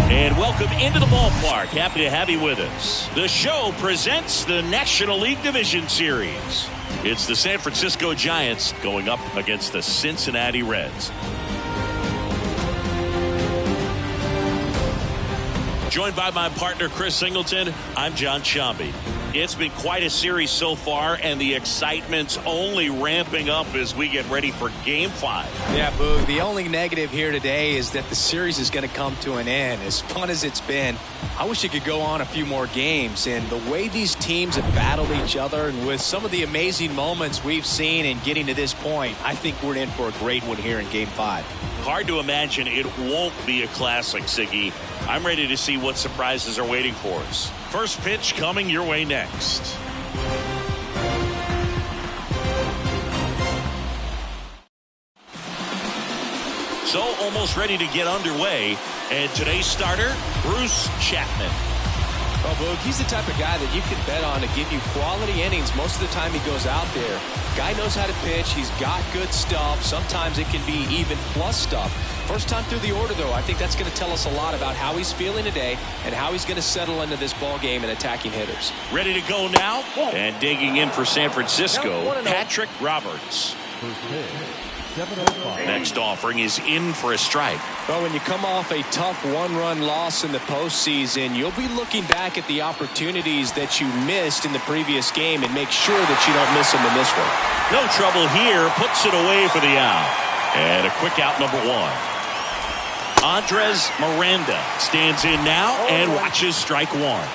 And welcome into the ballpark. Happy to have you with us. The show presents the National League Division Series. It's the San Francisco Giants going up against the Cincinnati Reds. Joined by my partner, Chris Singleton, I'm John Shambi. It's been quite a series so far, and the excitement's only ramping up as we get ready for Game 5. Yeah, Boog, the only negative here today is that the series is going to come to an end. As fun as it's been, I wish it could go on a few more games. And the way these teams have battled each other, and with some of the amazing moments we've seen in getting to this point, I think we're in for a great one here in Game 5. Hard to imagine it won't be a classic, Siggy. I'm ready to see what surprises are waiting for us. First pitch coming your way next. So almost ready to get underway. And today's starter, Bruce Chapman. Well, Boog, he's the type of guy that you can bet on to give you quality innings most of the time he goes out there. Guy knows how to pitch. He's got good stuff. Sometimes it can be even plus stuff. First time through the order, though, I think that's going to tell us a lot about how he's feeling today and how he's going to settle into this ball game and attacking hitters. Ready to go now? And digging in for San Francisco, Patrick Roberts. Next offering is in for a strike. Well, when you come off a tough one-run loss in the postseason, you'll be looking back at the opportunities that you missed in the previous game and make sure that you don't miss them in this one. No trouble here. Puts it away for the out. And a quick out, number one. Andres Miranda stands in now and watches strike one.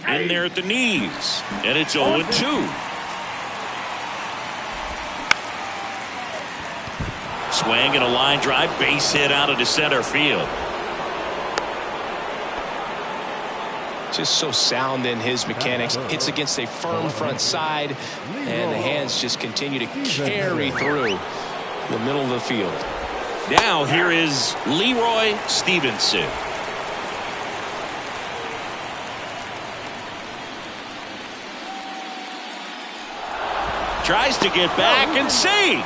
In there at the knees, and it's 0-2. Swing and a line drive, base hit out into center field. Just so sound in his mechanics. Hits against a firm front side, and the hands just continue to carry through the middle of the field. Now here is Leroy Stevenson. Tries to get back and save.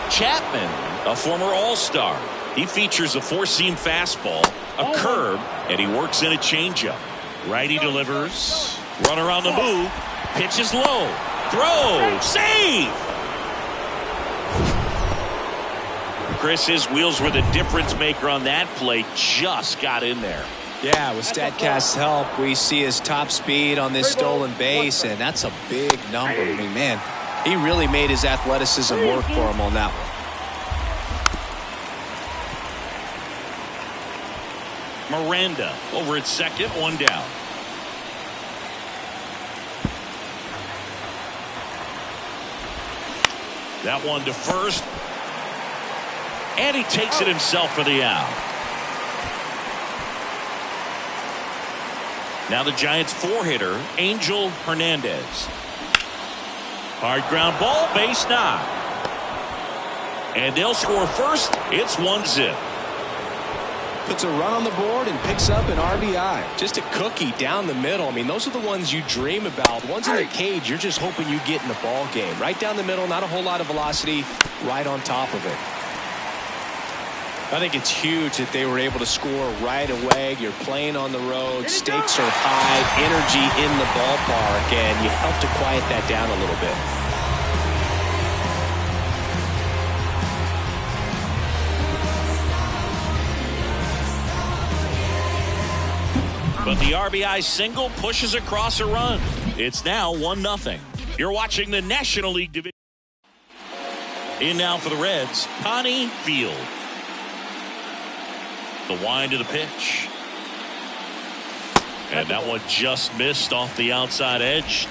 Chapman, a former All-Star. He features a four-seam fastball, a curve, and he works in a changeup. Righty delivers. Runner on the move. Pitches low. Throw. Save. Chris, his wheels were the difference maker on that play. Just got in there. Yeah, with StatCast's help, we see his top speed on this stolen base, and that's a big number. I mean, man, he really made his athleticism work for him on that one. Miranda over at second, one down. That one to first. And he takes it himself for the out. Now the Giants' four-hitter, Angel Hernandez. Hard ground ball, base knock. And they'll score first. It's 1-0. Puts a run on the board and picks up an RBI. Just a cookie down the middle. I mean, those are the ones you dream about. The ones in the cage, you're just hoping you get in the ball game. Right down the middle, not a whole lot of velocity, right on top of it. I think it's huge that they were able to score right away. You're playing on the road. Stakes are high. Energy in the ballpark. And you help to quiet that down a little bit. But the RBI single pushes across a run. It's now 1-0. You're watching the National League Division. In now for the Reds, Connie Field. The wind of the pitch. And that one just missed off the outside edge.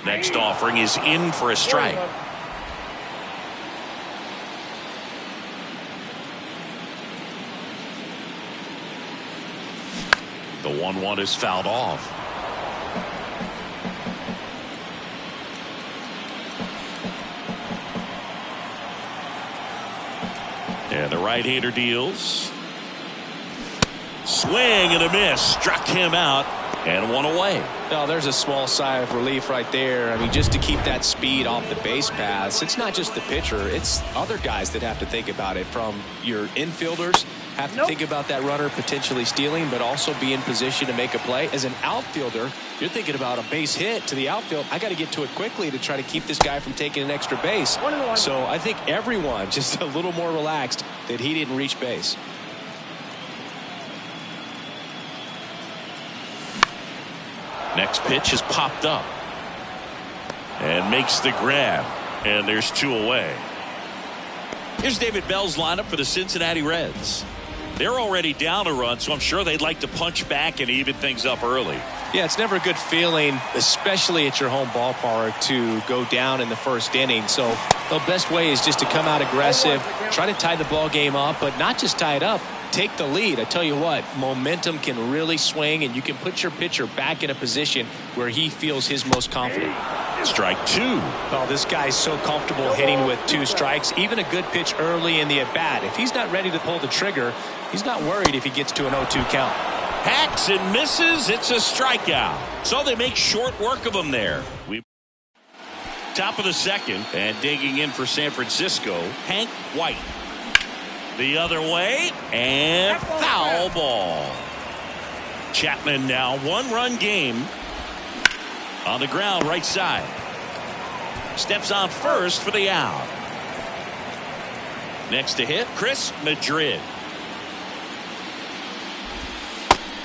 Next offering is in for a strike. The 1-1 is fouled off. And the right-hander deals. Swing and a miss. Struck him out and one away. Well, there's a small sigh of relief right there. I mean, just to keep that speed off the base paths. It's not just the pitcher. It's other guys that have to think about it. From your infielders have to think about that runner potentially stealing, but also be in position to make a play. As an outfielder, you're thinking about a base hit to the outfield. I got to get to it quickly to try to keep this guy from taking an extra base. So I think everyone just a little more relaxed that he didn't reach base. Next pitch is popped up and makes the grab, and there's 2 away. Here's David Bell's lineup for the Cincinnati Reds. They're already down a run, so I'm sure they'd like to punch back and even things up early. Yeah, it's never a good feeling, especially at your home ballpark, to go down in the first inning. So the best way is just to come out aggressive, try to tie the ball game up, but not just tie it up. Take the lead. I tell you what, momentum can really swing, and you can put your pitcher back in a position where he feels his most confident. Strike 2. Oh, this guy's so comfortable hitting with 2 strikes. Even a good pitch early in the at-bat. If he's not ready to pull the trigger, he's not worried if he gets to an 0-2 count. Hacks and misses. It's a strikeout. So they make short work of him there. Top of the second, and digging in for San Francisco, Hank White. The other way, and foul ball. Chapman now 1-run game. On the ground, right side. Steps on first for the out. Next to hit, Chris Madrid.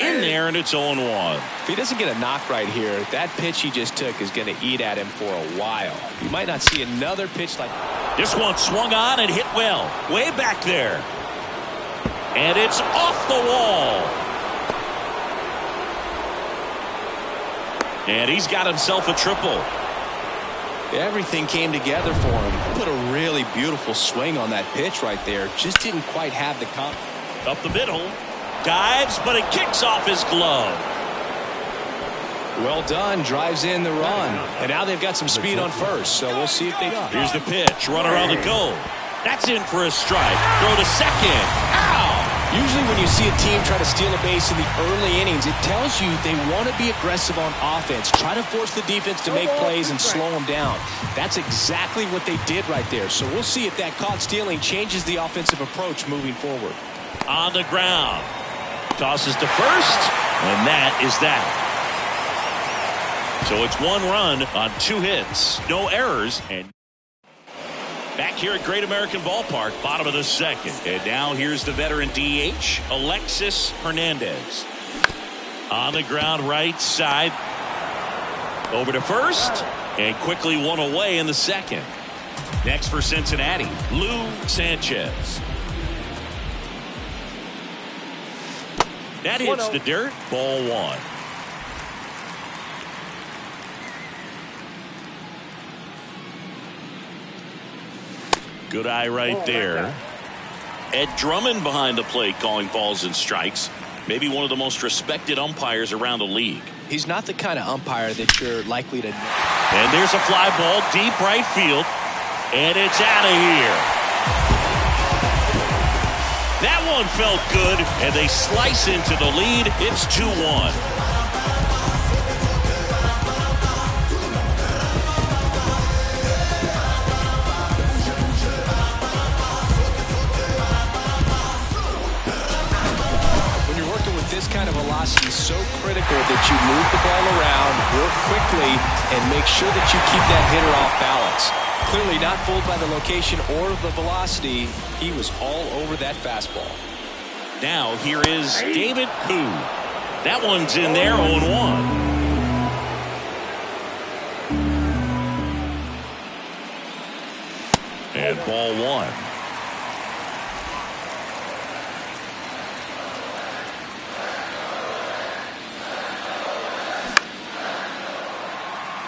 In there, and it's 0-1. If he doesn't get a knock right here, that pitch he just took is going to eat at him for a while. You might not see another pitch like this one swung on and hit well. Way back there. And it's off the wall. And he's got himself a triple. Everything came together for him. Put a really beautiful swing on that pitch right there. Just didn't quite have the confidence. Up the middle. Dives, but it kicks off his glove. Well done. Drives in the run. And now they've got some speed on first, so we'll see if they got. Here's the pitch. Runner on the go. That's in for a strike. Throw to second. Ow! Usually when you see a team try to steal a base in the early innings, it tells you they want to be aggressive on offense. Try to force the defense to make plays and slow them down. That's exactly what they did right there. So we'll see if that caught stealing changes the offensive approach moving forward. On the ground. Tosses to first, and that is that. So it's 1 run on 2 hits, no errors, and back here at Great American Ballpark, bottom of the second. And now here's the veteran DH, Alexis Hernandez. On the ground, right side. Over to first, and quickly 1 away in the second. Next for Cincinnati, Lou Sanchez. That hits the dirt. Ball 1. Good eye right there. Ed Drummond behind the plate calling balls and strikes. Maybe one of the most respected umpires around the league. He's not the kind of umpire that you're likely to. And there's a fly ball deep right field. And it's out of here. That one felt good, and they slice into the lead. It's 2-1. This kind of velocity is so critical that you move the ball around, work quickly, and make sure that you keep that hitter off balance. Clearly not fooled by the location or the velocity. He was all over that fastball. Now here is David Koo. That one's in there, 0-1. And ball one.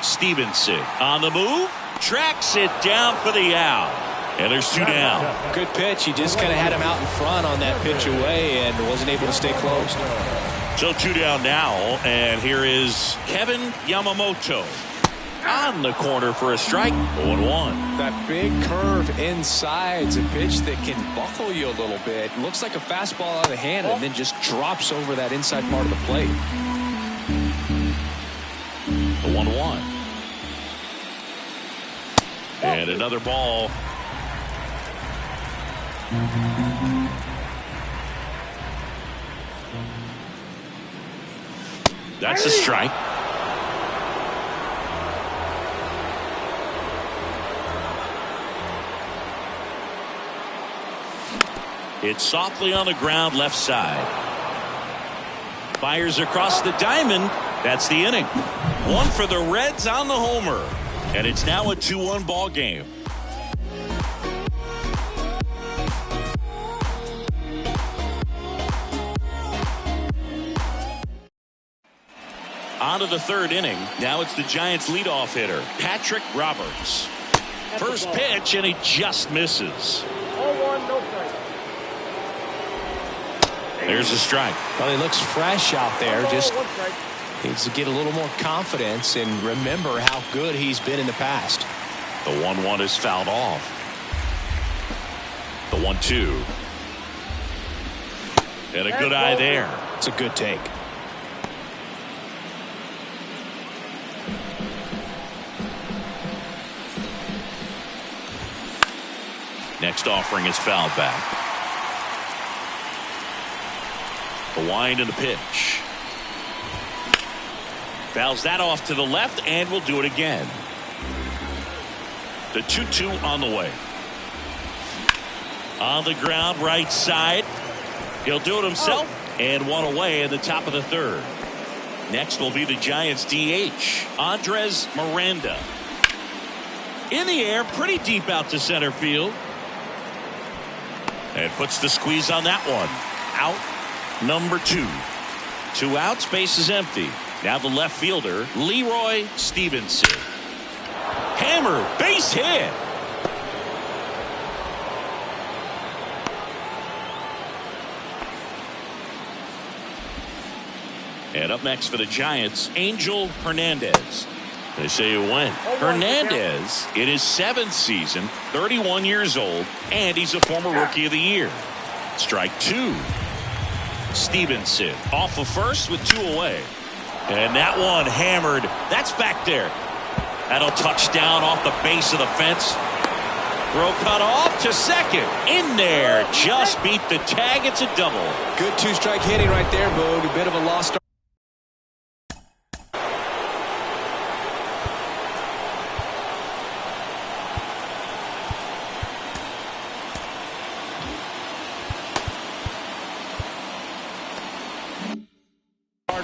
Stevenson on the move, tracks it down for the out, and there's 2 down. Good pitch. He just kind of had him out in front on that pitch away and wasn't able to stay close. So 2 down now, and here is Kevin Yamamoto on the corner for a strike. 0-1. That big curve inside is a pitch that can buckle you a little bit. Looks like a fastball out of the hand and then just drops over that inside part of the plate. The 1-1. And another ball. That's a strike. It's softly on the ground, left side. Fires across the diamond. That's the inning. One for the Reds on the homer. And it's now a 2-1 ball game. On to the third inning. Now it's the Giants' leadoff hitter, Patrick Roberts. First pitch, and he just misses. 0-1, no strike. There's a strike. Well, he looks fresh out there. Just needs to get a little more confidence and remember how good he's been in the past. The 1-1 is fouled off. The 1-2. And a good eye there. It's a good take. Next offering is fouled back. The wind and the pitch. Fouls that off to the left, and we'll do it again. The 2-2 on the way. On the ground, right side. He'll do it himself, and one away in the top of the third. Next will be the Giants' DH, Andres Miranda. In the air, pretty deep out to center field. And puts the squeeze on that one. Out number 2. 2 outs, base is empty. Now the left fielder, Leroy Stevenson. Hammer, base hit. And up next for the Giants, Angel Hernandez. They say it went. Hernandez in his 7th season, 31 years old, and he's a former Rookie of the Year. Strike 2. Stevenson off of first with 2 away. And that one hammered. That's back there. That'll touch down off the base of the fence. Throw cut off to second. In there. Just beat the tag. It's a double. Good 2-strike hitting right there, Boog. A bit of a lost start.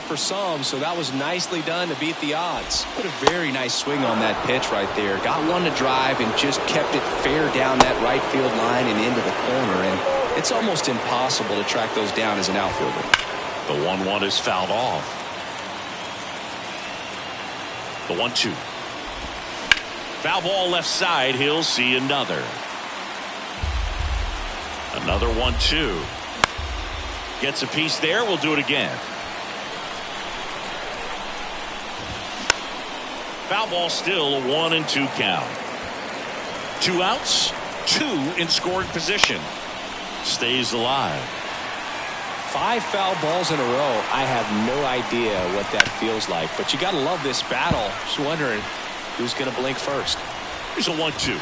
For some, so that was nicely done to beat the odds. Put a very nice swing on that pitch right there. Got one to drive and just kept it fair down that right field line and into the corner, and it's almost impossible to track those down as an outfielder. The 1-1 is fouled off. The 1-2. Foul ball left side. He'll see another. Another 1-2. Gets a piece there. We'll do it again. Foul ball, still a 1-2 count. 2 outs, 2 in scoring position. Stays alive. 5 foul balls in a row. I have no idea what that feels like, but you got to love this battle. Just wondering who's going to blink first. Here's a 1-2.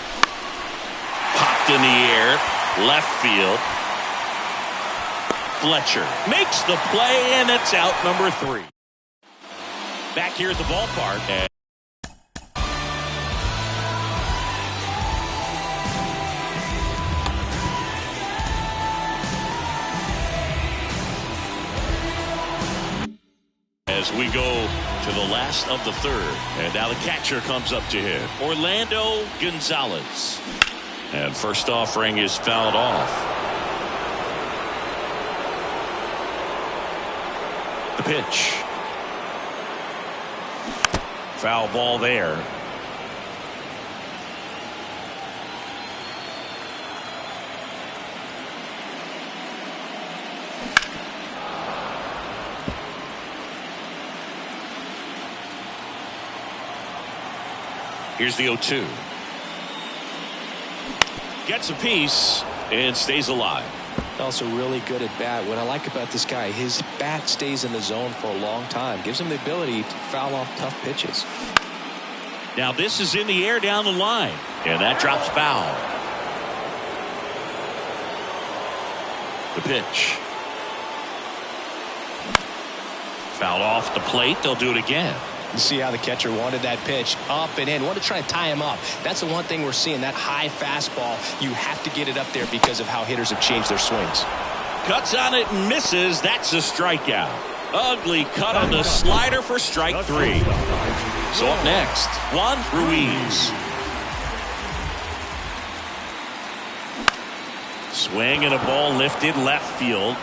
Popped in the air, left field. Fletcher makes the play, and it's out number 3. Back here at the ballpark. As we go to the last of the 3rd. And now the catcher comes up to hit. Orlando Gonzalez. And first offering is fouled off. The pitch. Foul ball there. Here's the 0-2. Gets a piece and stays alive. Also really good at bat. What I like about this guy, his bat stays in the zone for a long time. Gives him the ability to foul off tough pitches. Now this is in the air down the line. And that drops foul. The pitch. Fouled off the plate. They'll do it again. You see how the catcher wanted that pitch up and in. Wanted to try to tie him up. That's the one thing we're seeing. That high fastball, you have to get it up there because of how hitters have changed their swings. Cuts on it and misses. That's a strikeout. Ugly cut on the slider for strike 3. So up next, Juan Ruiz. Swing and a ball lifted left field.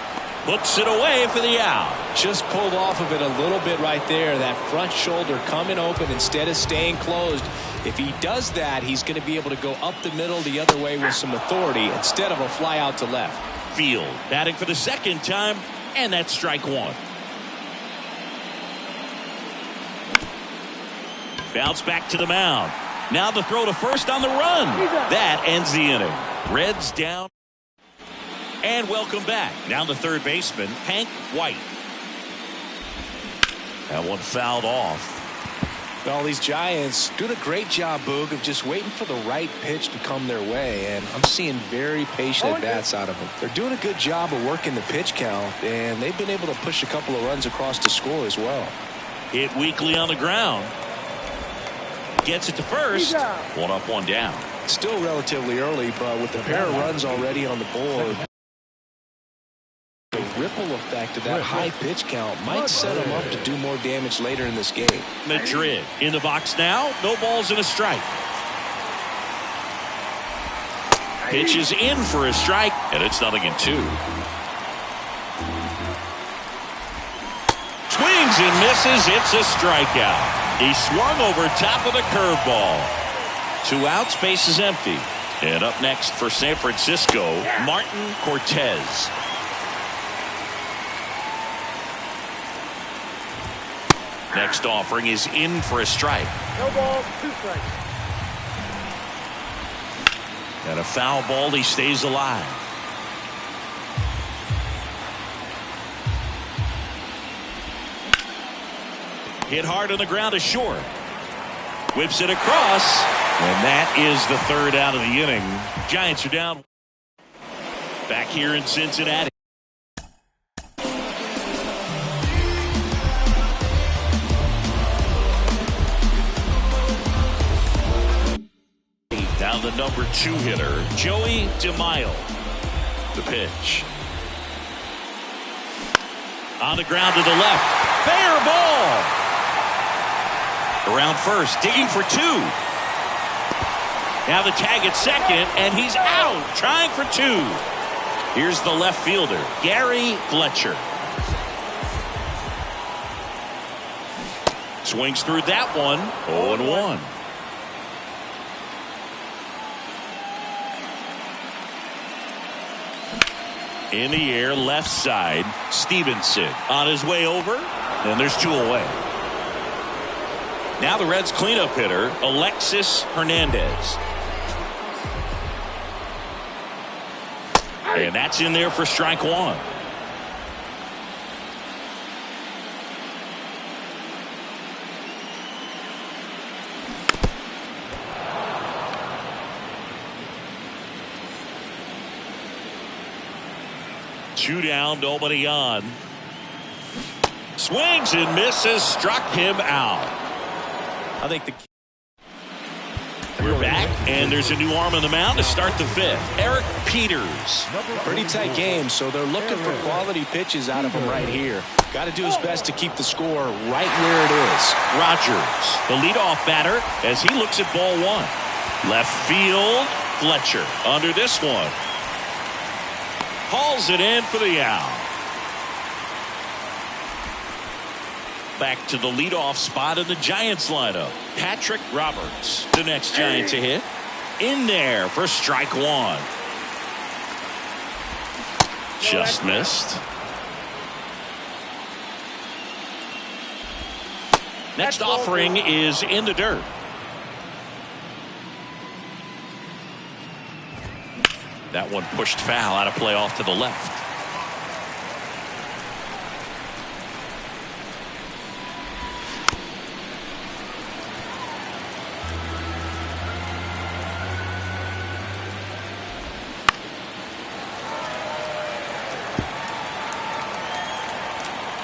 Puts it away for the out. Just pulled off of it a little bit right there. That front shoulder coming open instead of staying closed. If he does that, he's going to be able to go up the middle the other way with some authority instead of a fly out to left. Field batting for the 2nd time, and that's strike 1. Bounce back to the mound. Now the throw to first on the run. That ends the inning. Reds down. And welcome back. Now the 3rd baseman, Hank White. That one fouled off. Well, these Giants doing a great job, Boog, of just waiting for the right pitch to come their way, and I'm seeing very patient at-bats out of them. They're doing a good job of working the pitch count, and they've been able to push a couple of runs across to score as well. Hit weakly on the ground. Gets it to first. 1 up, 1 down. Still relatively early, but with the pair of runs already on the board, the ripple effect of that high pitch count might set him up to do more damage later in this game. Madrid in the box now. No balls and a strike. Pitch is in for a strike, and it's 0-2. Swings and misses. It's a strikeout. He swung over top of the curveball. 2 outs, base is empty. And up next for San Francisco, Martin Cortez. Next offering is in for a strike. No balls, 2 strikes. And a foul ball, he stays alive. Hit hard on the ground to short. Whips it across. And that is the 3rd out of the inning. Giants are down. Back here in Cincinnati. Down the number 2 hitter, Joey DeMaio. The pitch. On the ground to the left. Fair ball. Around first, digging for 2. Now the tag at second, and he's out, trying for 2. Here's the left fielder, Gary Fletcher. Swings through that one, 0-1. In the air, left side. Stevenson on his way over. And there's 2 away. Now the Reds' cleanup hitter, Alexis Hernandez. And that's in there for strike 1. Two down, nobody on. Swings and misses, struck him out. I think we're back, and there's a new arm on the mound to start the 5th. Eric Peters. Pretty tight game, so they're looking for quality pitches out of him right here. Got to do his best to keep the score right where it is. Rogers, the leadoff batter, as he looks at ball 1. Left field, Fletcher under this one. Hauls it in for the out. Back to the leadoff spot in the Giants lineup. Patrick Roberts, the next Giant to hit. In there for strike 1. Just missed. Next offering is in the dirt. That one pushed foul, out of play off to the left.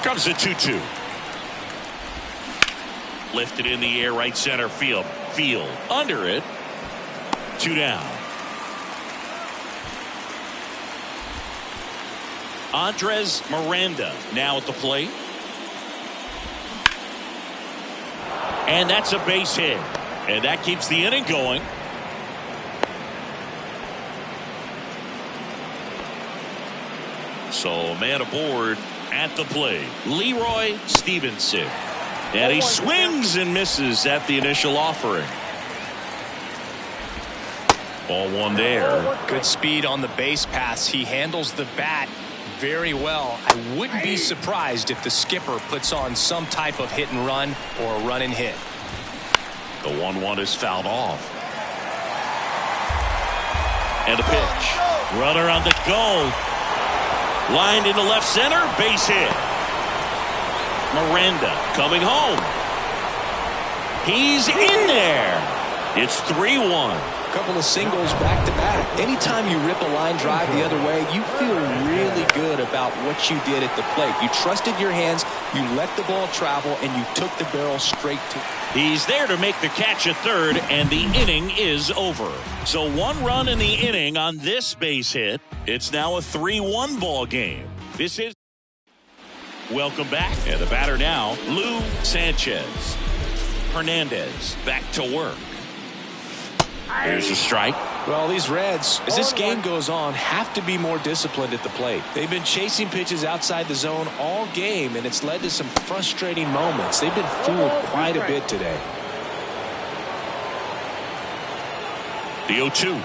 Comes a 2-2. Lifted in the air, right center field. Under it. 2 down. Andres Miranda now at the plate. And that's a base hit. And that keeps the inning going. So man aboard at the plate. Leroy Stevenson. And he swings and misses at the initial offering. Ball 1 there. Good speed on the base pass. He handles the bat very well. I wouldn't be surprised if the skipper puts on some type of hit and run or a run and hit. The 1-1 is fouled off. And a pitch. Runner on the go. Lined into left center. Base hit. Miranda coming home. He's in there. It's 3-1. Couple of singles back to back. Anytime you rip a line drive the other way, you feel really good about what you did at the plate. You trusted your hands, you let the ball travel, and you took the barrel straight to. He's there to make the catch at third, and the inning is over. So 1 run in the inning on this base hit. It's now a 3-1 ball game. This is. Welcome back. And the batter now, Lou Sanchez. Hernandez back to work. Here's a strike. Well, these Reds, as this game goes on, have to be more disciplined at the plate. They've been chasing pitches outside the zone all game, and it's led to some frustrating moments. They've been fooled quite a bit today. The 0-2.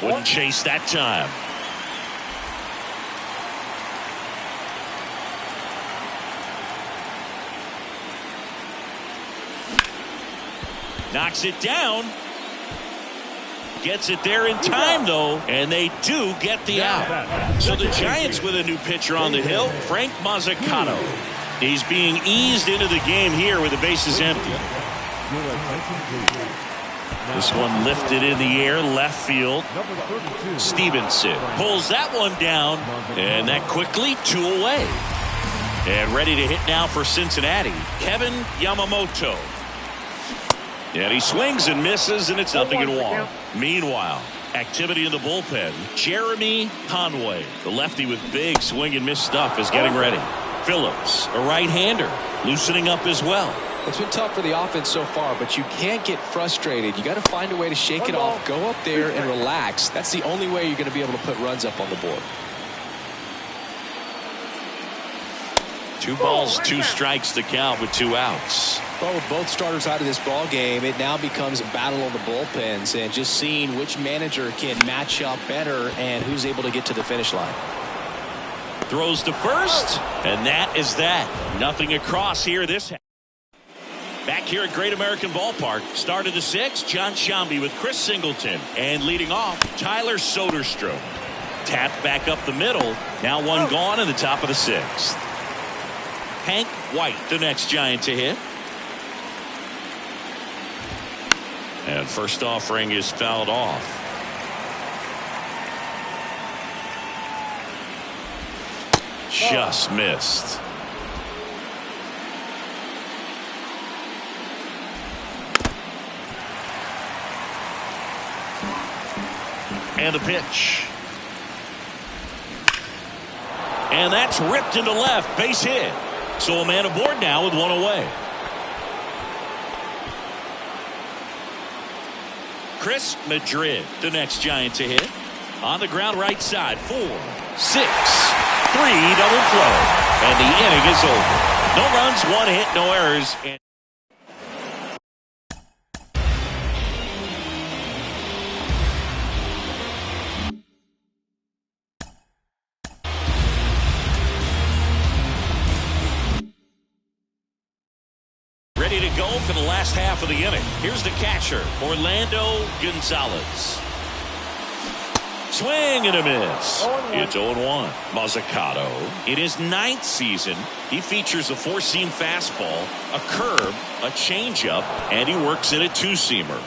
Wouldn't chase that time. Knocks it down. Gets it there in time, though, and they do get the out. So the Giants with a new pitcher on the hill, Frank Mazzucato. He's being eased into the game here with the bases empty. This one lifted in the air, left field. Stevenson pulls that one down, and that quickly 2 away. And ready to hit now for Cincinnati, Kevin Yamamoto. And he swings and misses, and it's 0-1. Meanwhile, activity in the bullpen. Jeremy Conway, the lefty with big swing and miss stuff, is getting ready. Phillips, a right-hander, loosening up as well. It's been tough for the offense so far, but you can't get frustrated. You got to find a way to shake it off, go up there and relax. That's the only way you're going to be able to put runs up on the board. 2 balls, 2 strikes to count with 2 outs. Well, with both starters out of this ball game, it now becomes a battle of the bullpens and just seeing which manager can match up better and who's able to get to the finish line. Throws to first, and that is that. Nothing across here this half. Back here at Great American Ballpark, start of the sixth, John Sciambi with Chris Singleton. And leading off, Tyler Soderstrom. Tapped back up the middle. Now one gone in the top of the sixth. Hank White, the next Giant to hit. And first offering is fouled off. Just missed. And a pitch. And that's ripped into left. Base hit. So a man aboard now with one away. Chris Madrid, the next Giant to hit. On the ground right side. 4, 6, 3 double play. And the inning is over. No runs, 1 hit, no errors. And ready to go for the last half of the inning. Here's the catcher, Orlando Gonzalez. Swing and a miss. It's 0-1. Mazzucato, in his 9th season, he features a 4-seam fastball, a curve, a changeup, and he works in a 2-seamer.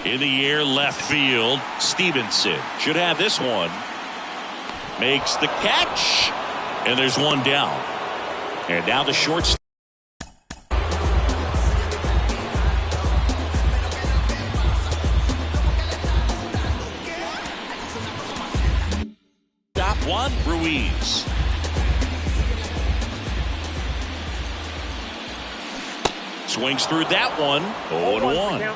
In the air left field, Stevenson should have this one. Makes the catch, and there's one down. And now the shortstop. Top one, Ruiz. Swings through that one. 0-1.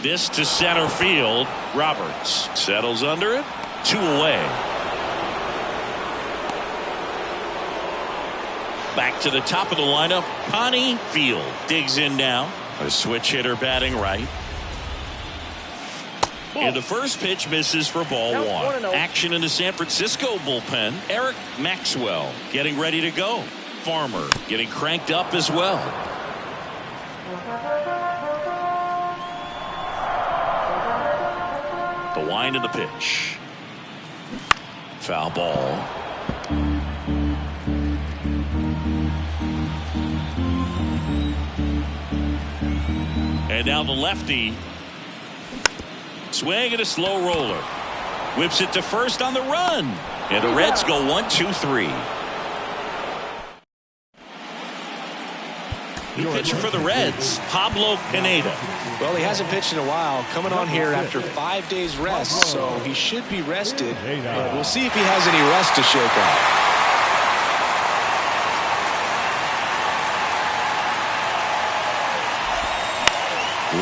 This to center field. Roberts settles under it. 2 away. Back to the top of the lineup. Connie Field digs in now. A switch hitter batting right. And the first pitch misses for ball 1. Action in the San Francisco bullpen. Eric Maxwell getting ready to go. Farmer getting cranked up as well. The wind of the pitch. Foul ball. And now the lefty. Swing and a slow roller. Whips it to first on the run. And the Reds go 1-2-3. New pitcher for the Reds, Pablo Pineda. Well, he hasn't pitched in a while, coming on here after 5 days rest, so he should be rested. But we'll see if he has any rust to shake off.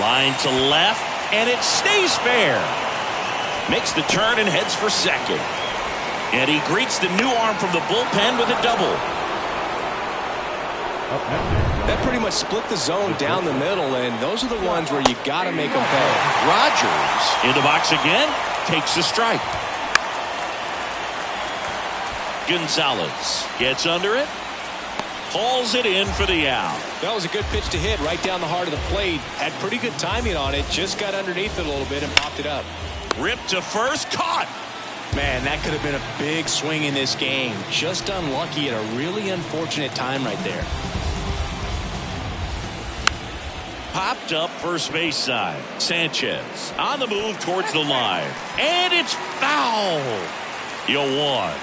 Line to left, and it stays fair. Makes the turn and heads for second. And he greets the new arm from the bullpen with a double. That pretty much split the zone down the middle, and those are the ones where you got to make them pay. Rogers in the box again, takes the strike. Gonzalez gets under it, hauls it in for the out. That was a good pitch to hit right down the heart of the plate. Had pretty good timing on it, just got underneath it a little bit and popped it up. Ripped to first, caught. Man, that could have been a big swing in this game. Just unlucky at a really unfortunate time right there. Popped up first base side. Sanchez on the move towards the line. And it's foul. You'll want.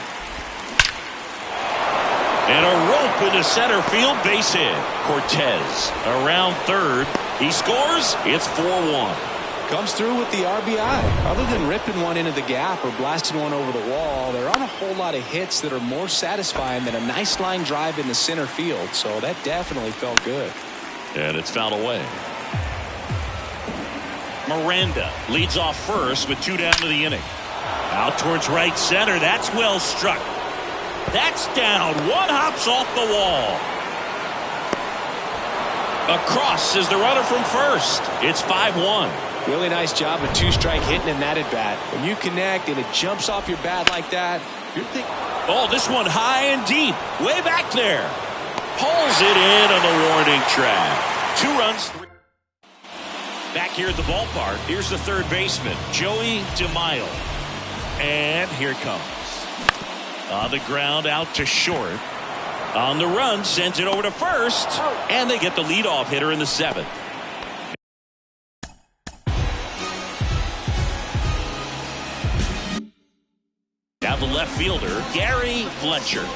And a rope into center field, base hit. Cortez around third. He scores. It's 4-1. Comes through with the RBI. Other than ripping one into the gap or blasting one over the wall, there aren't a whole lot of hits that are more satisfying than a nice line drive in the center field. So that definitely felt good. And it's fouled away. Miranda leads off first with 2 down to the inning. Out towards right center. That's well struck. That's down. One hops off the wall. Across is the runner from first. It's 5-1. Really nice job of 2-strike hitting in that at bat. When you connect and it jumps off your bat like that, you're thinking, oh, this one high and deep. Way back there. Pulls it in on the warning track. 2 runs. Back here at the ballpark, here's the third baseman, Joey DeMaio. And here it comes. On the ground, out to short. On the run, sends it over to first. And they get the leadoff hitter in the 7th. Now the left fielder, Gary Fletcher.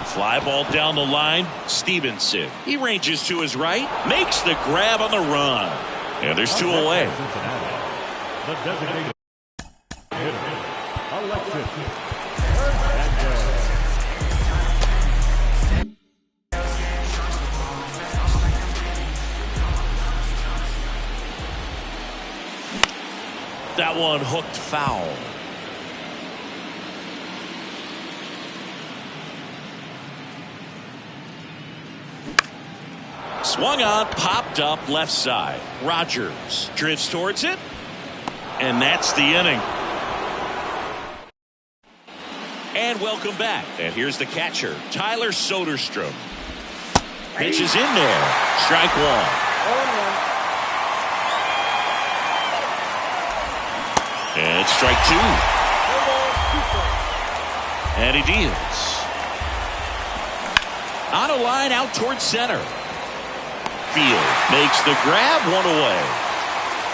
Fly ball down the line. Stevenson. He ranges to his right. Makes the grab on the run. And there's 2 away. The designated hitter, Alexis. That one hooked foul. Swung on, popped up left side. Rogers drifts towards it. And that's the inning. And welcome back. And here's the catcher, Tyler Soderstrom. Pitch is in there. Strike 1. And it's strike 2. And he deals. On a line out towards center. Field makes the grab, 1 away.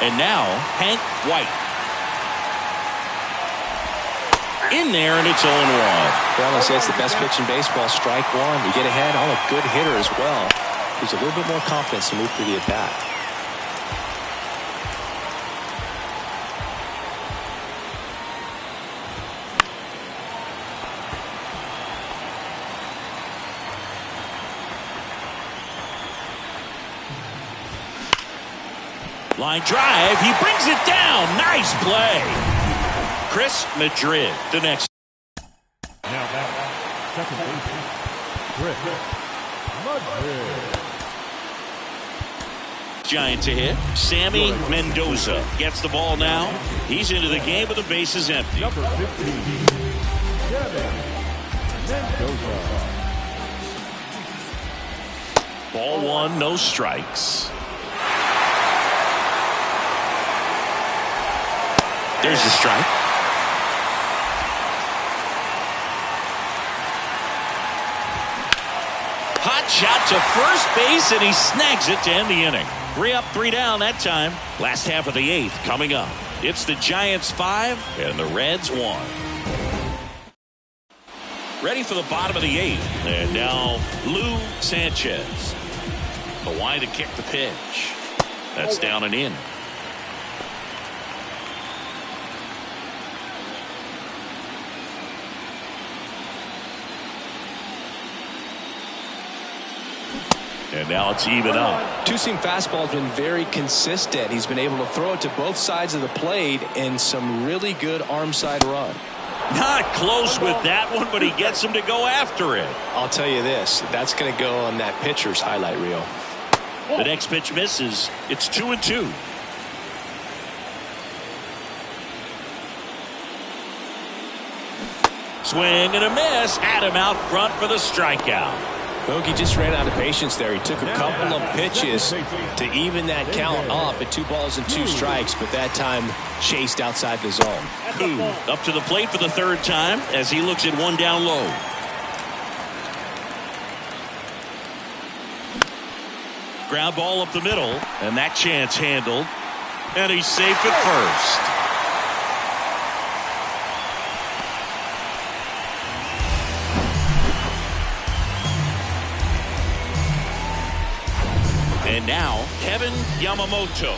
And now Hank White. In there, and it's 0-1. well, I say it's the best pitch in baseball. Strike 1. You get ahead on a good hitter as well. There's a little bit more confidence to move through the at-bat. Line drive. He brings it down. Nice play. Chris Madrid, the next. Now back, second baseman, Chris Madrid. Giant to hit. Sammy Mendoza gets the ball now. He's into the game with the bases empty. Number 15, Sammy Mendoza. Ball 1, no strikes. There's the strike. Hot shot to first base, and he snags it to end the inning. 3 up, 3 down that time. Last half of the 8th coming up. It's the Giants 5 and the Reds 1. Ready for the bottom of the 8th. And now Lou Sanchez. The line to kick the pitch. That's down and in. And now it's even up. Two-seam fastball has been very consistent. He's been able to throw it to both sides of the plate in some really good arm side run. Not close with that one, but he gets him to go after it. I'll tell you this, that's going to go on that pitcher's highlight reel. The next pitch misses. It's 2-2. Swing and a miss. Had him out front for the strikeout. Bogey just ran out of patience there. He took a couple of pitches to even that count up at 2 balls and 2 strikes, but that time chased outside the zone. Koo up to the plate for the 3rd time as he looks at 1 down low. Ground ball up the middle, and that chance handled, and he's safe at first. And now, Kevin Yamamoto.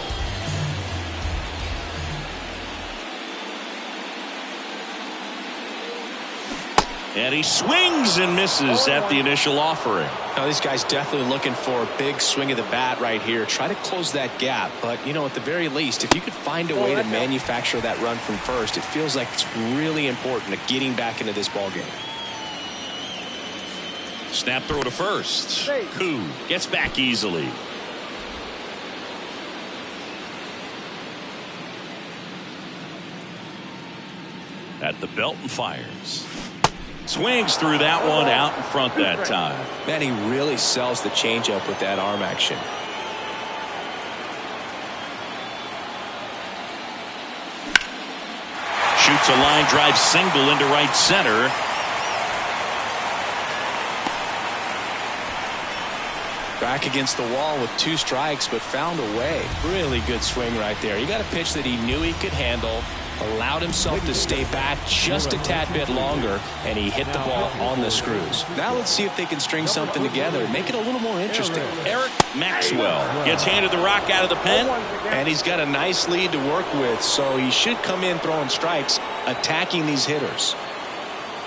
And he swings and misses at the initial offering. Now, this guy's definitely looking for a big swing of the bat right here. Try to close that gap. But, you know, at the very least, if you could find a way to manufacture that run from first, it feels like it's really important to getting back into this ballgame. Snap throw to first. Koo gets back easily. At the belt and fires. Swings through that one, out in front that time. Man, he really sells the changeup with that arm action. Shoots a line drive single into right center. Back against the wall with 2 strikes, but found a way. Really good swing right there. He got a pitch that he knew he could handle, allowed himself to stay back just a tad bit longer, and he hit the ball on the screws. Now let's see if they can string something together and make it a little more interesting. Eric Maxwell gets handed the rock out of the pen. And he's got a nice lead to work with, so he should come in throwing strikes, attacking these hitters.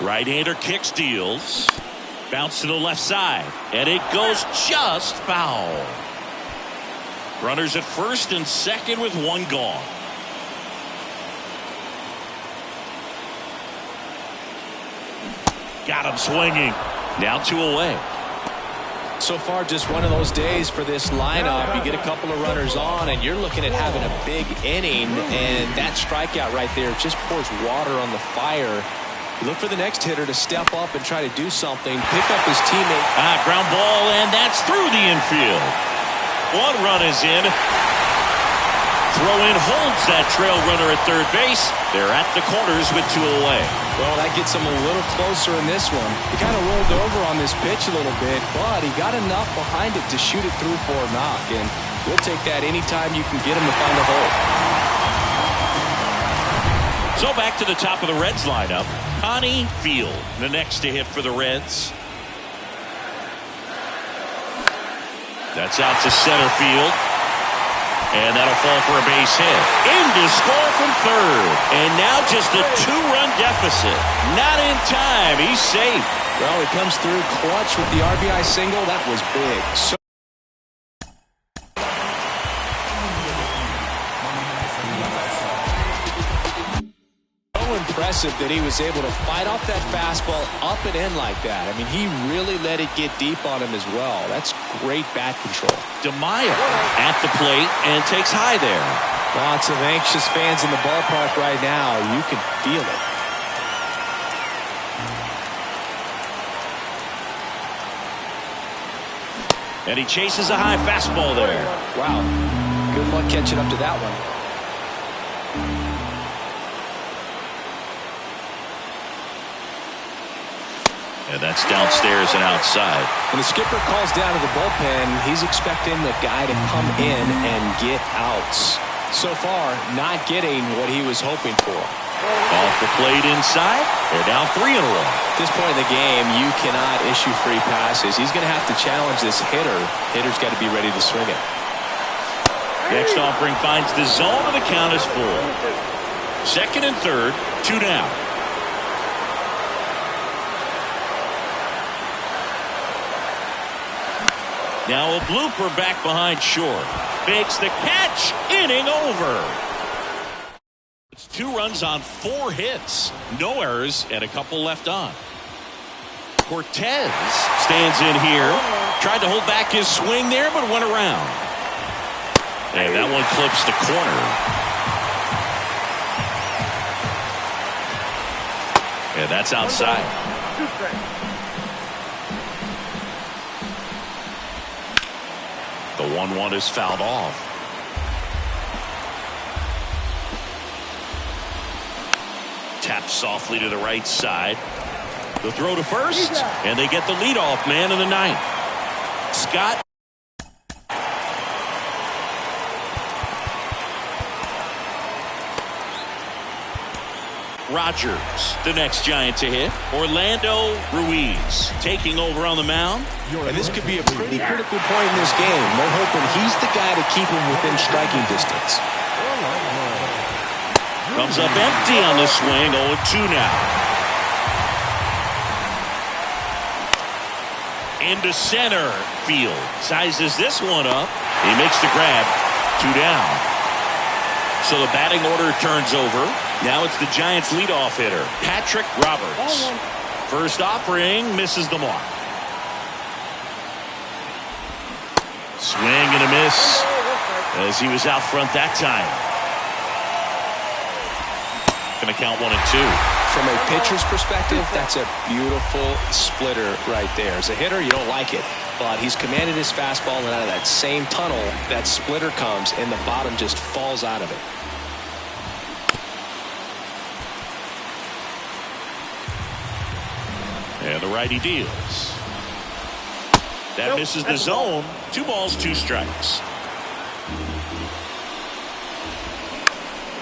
Right-hander kicks, deals. Bounce to the left side, and it goes just foul. Runners at first and second with 1 gone. Got him swinging. Now 2 away. So far, just one of those days for this lineup. You get a couple of runners on, and you're looking at having a big inning, and that strikeout right there just pours water on the fire. You look for the next hitter to step up and try to do something, pick up his teammate. Ground ball, and that's through the infield. 1 run is in. Throw in holds that trail runner at third base. They're at the corners with 2 away. Well, that gets him a little closer in this one. He kind of rolled over on this pitch a little bit, but he got enough behind it to shoot it through for a knock, and we'll take that anytime you can get him to find a hole. So back to the top of the Reds lineup. Connie Field, the next to hit for the Reds. That's out to center field. And that'll fall for a base hit. In to score from third. And now just a 2-run deficit. Not in time. He's safe. Well, he comes through clutch with the RBI single. That was big. So impressive that he was able to fight off that fastball up and in like that. I mean, he really let it get deep on him as well. That's great bat control. DeMaio at the plate and takes high there. Lots of anxious fans in the ballpark right now. You can feel it. And he chases a high fastball there. Wow. Good luck catching up to that one. And that's downstairs and outside. When the skipper calls down to the bullpen, he's expecting the guy to come in and get outs. So far, not getting what he was hoping for. Off the plate inside. They're down 3 in a row. At this point in the game, you cannot issue free passes. He's going to have to challenge this hitter. Hitter's got to be ready to swing it. Next offering finds the zone, and the count is 4. Second and third, 2 down. Now a blooper back behind short. Makes the catch. Inning over. It's 2 runs on 4 hits. No errors and a couple left on. Cortez stands in here. Tried to hold back his swing there, but went around. And that one clips the corner. And that's outside. The 1-1 is fouled off. Taps softly to the right side. The throw to first, and they get the leadoff man in the 9th. Scott. Rogers, the next Giant to hit. Orlando Ruiz taking over on the mound. And this could be a pretty critical point in this game. They're hoping he's the guy to keep him within striking distance. Comes up empty on the swing. 0-2 now. into center field. Sizes this one up. He makes the grab. 2 down. So the batting order turns over. Now it's the Giants' leadoff hitter, Patrick Roberts. First offering misses the mark. Swing and a miss as he was out front that time. Going to count 1 and 2. From a pitcher's perspective, that's a beautiful splitter right there. As a hitter, you don't like it, but he's commanded his fastball, and out of that same tunnel, that splitter comes, and the bottom just falls out of it. And the righty deals. That misses the zone. 2 balls, 2 strikes.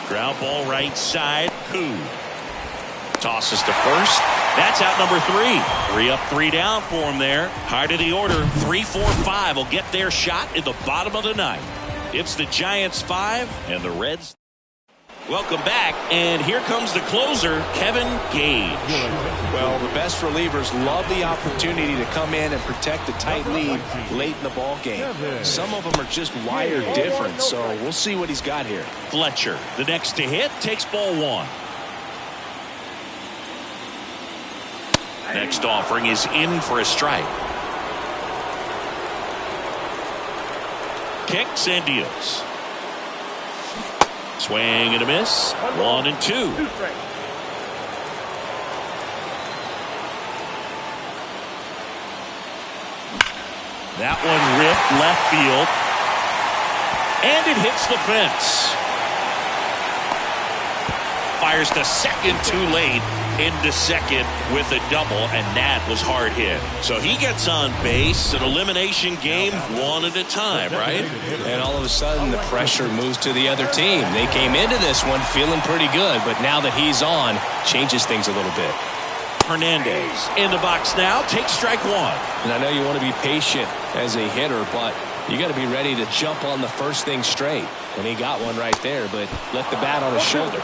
Ground ball right side. Koo. Tosses to first. That's out number 3. 3 up, 3 down for him there. Heart of the order. 3, 4, 5 will get their shot in the bottom of the 9th. It's the Giants 5 and the Reds. Welcome back, and here comes the closer, Kevin Gage. Well, the best relievers love the opportunity to come in and protect a tight lead late in the ball game. Some of them are just wired different, so we'll see what he's got here. Fletcher, the next to hit, takes ball 1. Next offering is in for a strike. Kicks and deals. Swing and a miss. 1 and 2. That one ripped left field. And it hits the fence. Fires to second too late. Into second with a double, and that was hard hit. So he gets on base. An elimination game 1 at a time, right? And all of a sudden the pressure moves to the other team. They came into this one feeling pretty good, but now that he's on, changes things a little bit. Hernandez in the box now, takes strike 1. And I know you want to be patient as a hitter, but you got to be ready to jump on the first thing straight. And he got one right there, but left the bat on his shoulder.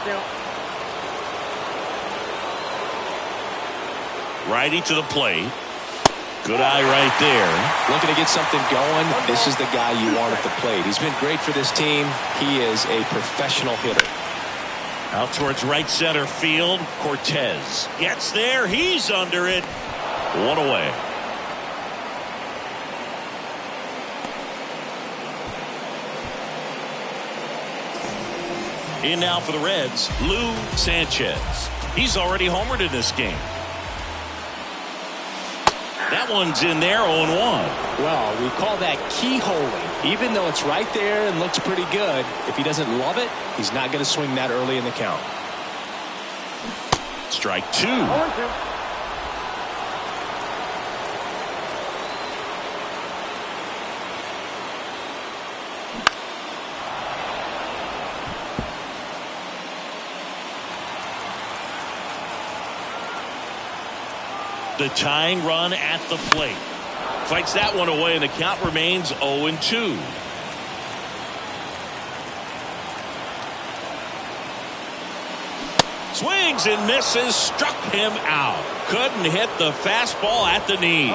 Righty to the plate. Good eye right there. Looking to get something going. This is the guy you want at the plate. He's been great for this team. He is a professional hitter. Out towards right center field. Cortez gets there. He's under it. 1 away. In now for the Reds, Lou Sanchez. He's already homered in this game. That one's in there, 0-1. Well, we call that keyholing. Even though it's right there and looks pretty good, if he doesn't love it, he's not going to swing that early in the count. Strike 2. The tying run at the plate. Fights that one away, and the count remains 0-2. Swings and misses, struck him out. Couldn't hit the fastball at the knees.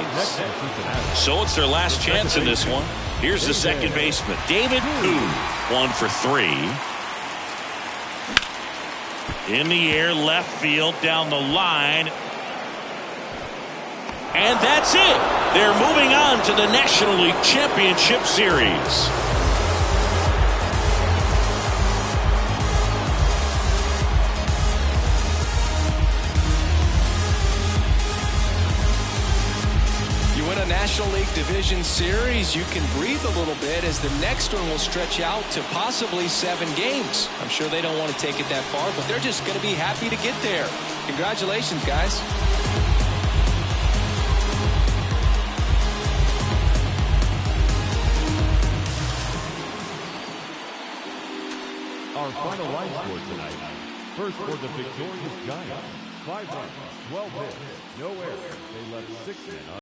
So it's their last chance in this one. Here's the second baseman, David Koo. 1 for 3. In the air, left field, down the line. And that's it. They're moving on to the National League Championship Series. You win a National League Division Series, you can breathe a little bit as the next one will stretch out to possibly 7 games. I'm sure they don't want to take it that far, but they're just going to be happy to get there. Congratulations, guys. Our final line score tonight. First for the victorious Giants. 5 runs, 12 hits, no errors. They left 6 men